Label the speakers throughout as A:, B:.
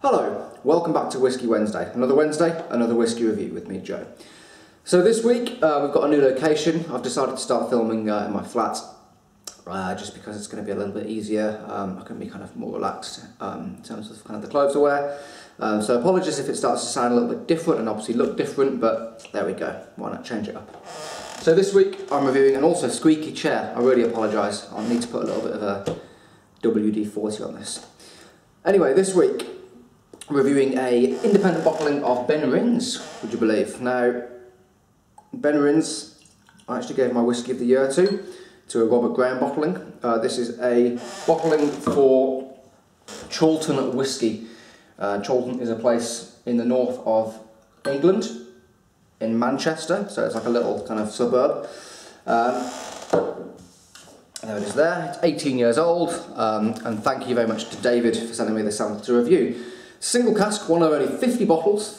A: Hello, welcome back to Whisky Wednesday. Another Wednesday, another whisky review with me, Joe. So this week we've got a new location. I've decided to start filming in my flat just because it's going to be a little bit easier. I can be kind of more relaxed in terms of kind of the clothes I wear. So apologies if it starts to sound a little bit different and obviously look different, but there we go. Why not change it up? So this week I'm reviewing an also squeaky chair. I really apologise. I'll need to put a little bit of a WD-40 on this. Anyway, this week I'm reviewing a independent bottling of Benrinnes, would you believe? Now, Benrinnes, I actually gave my whisky of the year to a Robert Graham bottling. This is a bottling for Chorlton Whisky. Chorlton is a place in the north of England, in Manchester, so it's like a little kind of suburb. There it is there. It's 18 years old, and thank you very much to David for sending me this sample to review. Single cask, one of only 50 bottles,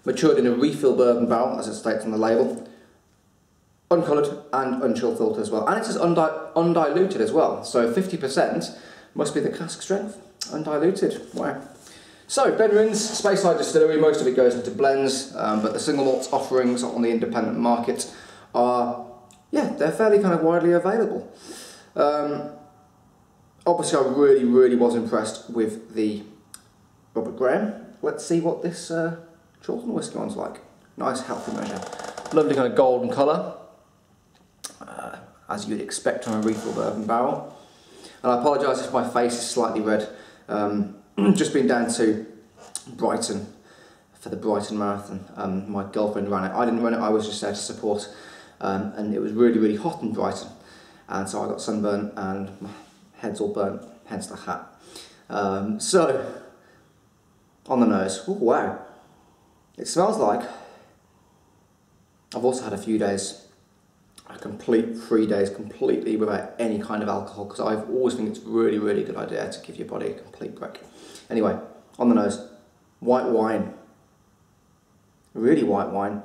A: matured in a refill bourbon barrel, as it states on the label. Uncoloured and unchill filter as well. And it says undiluted as well, so 50% must be the cask strength. Undiluted, wow. So, Benrinnes, Speyside Distillery, most of it goes into blends, but the single malts offerings on the independent market are, yeah, they're fairly kind of widely available. Obviously I really was impressed with the Robert Graham. Let's see what this Chorlton whisky one's like. Nice healthy measure. Lovely kind of golden colour, as you'd expect from a refill bourbon barrel. And I apologise if my face is slightly red. Just been down to Brighton for the Brighton Marathon. My girlfriend ran it. I didn't run it, I was just there to support. And it was really hot in Brighton. And so I got sunburnt and my head's all burnt, hence the hat. So, on the nose, ooh, wow. It smells like, I've also had a few days, a complete 3 days completely without any kind of alcohol, because I always think it's really good idea to give your body a complete break. Anyway, on the nose, white wine, really white wine,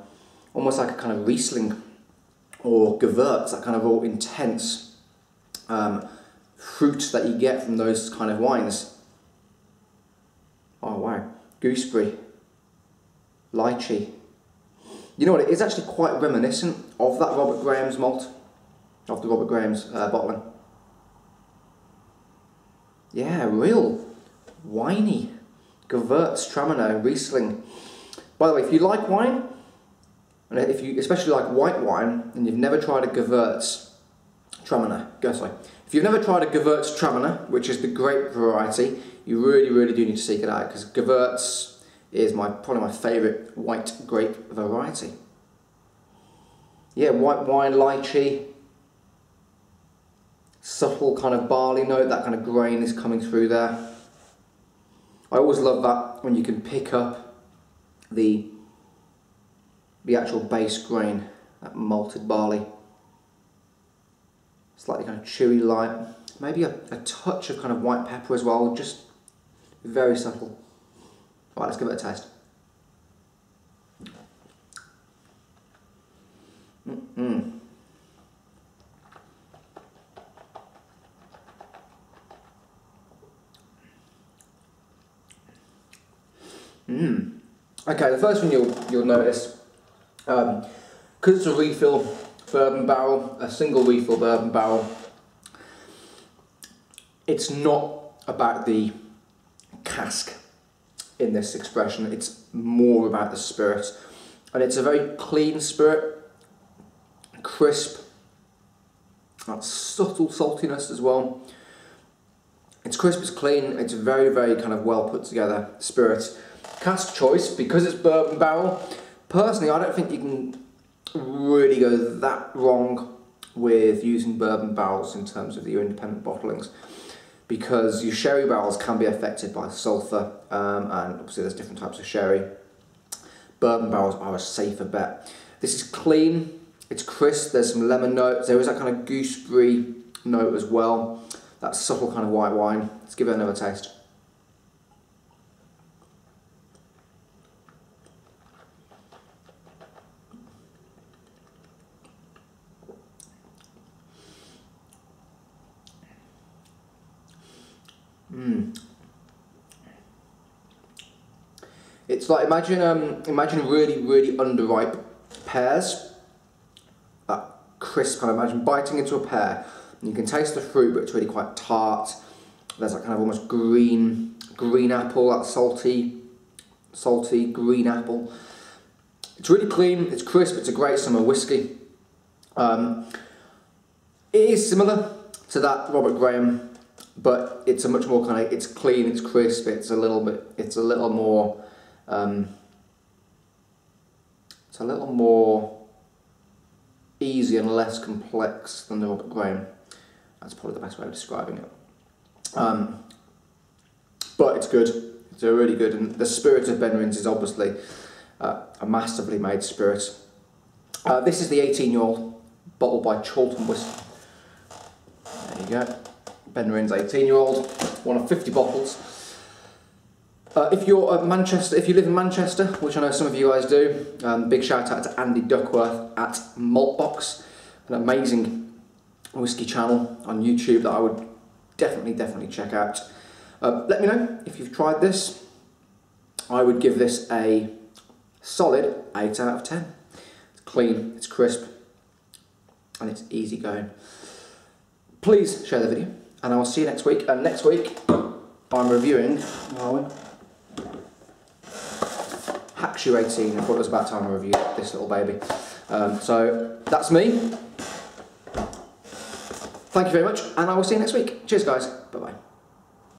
A: almost like a kind of Riesling or Gewürz, that kind of all intense fruit that you get from those kind of wines. Oh wow, gooseberry, lychee. You know what, it is actually quite reminiscent of that Robert Graham's malt, of the Robert Graham's bottling. Yeah, real winey, Gewürz, Traminer, Riesling. By the way, if you like wine, and if you especially like white wine, and you've never tried a Gewürz Traminer, if you've never tried a Gewürz Traminer, which is the grape variety, you really do need to seek it out, because Gewürz is probably my favourite white grape variety. Yeah, white wine, lychee, subtle kind of barley note, that kind of grain is coming through there. I always love that when you can pick up the actual base grain, that malted barley. Slightly kind of chewy light, maybe a touch of kind of white pepper as well, just very subtle. Right, let's give it a taste. Okay, the first thing you'll notice, because it's a refill bourbon barrel, a single refill bourbon barrel, it's not about the cask in this expression, it's more about the spirit. And it's a very clean spirit, crisp, that subtle saltiness as well. It's crisp, it's clean, it's very kind of well put together spirit. Cask choice, because it's bourbon barrel, personally I don't think you can really go that wrong with using bourbon barrels in terms of your independent bottlings, because your sherry barrels can be affected by sulphur, and obviously there's different types of sherry. Bourbon barrels are a safer bet. This is clean, it's crisp, there's some lemon notes, there is that kind of gooseberry note as well, that subtle kind of white wine. Let's give it another taste. It's like, imagine really underripe pears. That crisp kind of, imagine biting into a pear. And you can taste the fruit, but it's really quite tart. There's that kind of almost green apple, that salty green apple. It's really clean, it's crisp, it's a great summer whiskey. It is similar to that Robert Graham, but it's a much more kind of, it's clean, it's crisp, it's a little more easy and less complex than the Robert Graham. That's probably the best way of describing it. But it's good. It's really good, and the spirit of Benrinnes is obviously a masterfully made spirit. This is the 18-year-old, bottled by Chorlton Whisky. There you go. Benrinnes 18-year-old, one of 50 bottles. If you live in Manchester, which I know some of you guys do, big shout out to Andy Duckworth at Maltbox, an amazing whiskey channel on YouTube that I would definitely check out. Let me know if you've tried this. I would give this a solid 8 out of 10. It's clean, it's crisp, and it's easy going. Please share the video, and I will see you next week. And next week, I'm reviewing, Hackshaw 18. I thought it was about time I reviewed this little baby. So that's me. Thank you very much, and I will see you next week. Cheers, guys.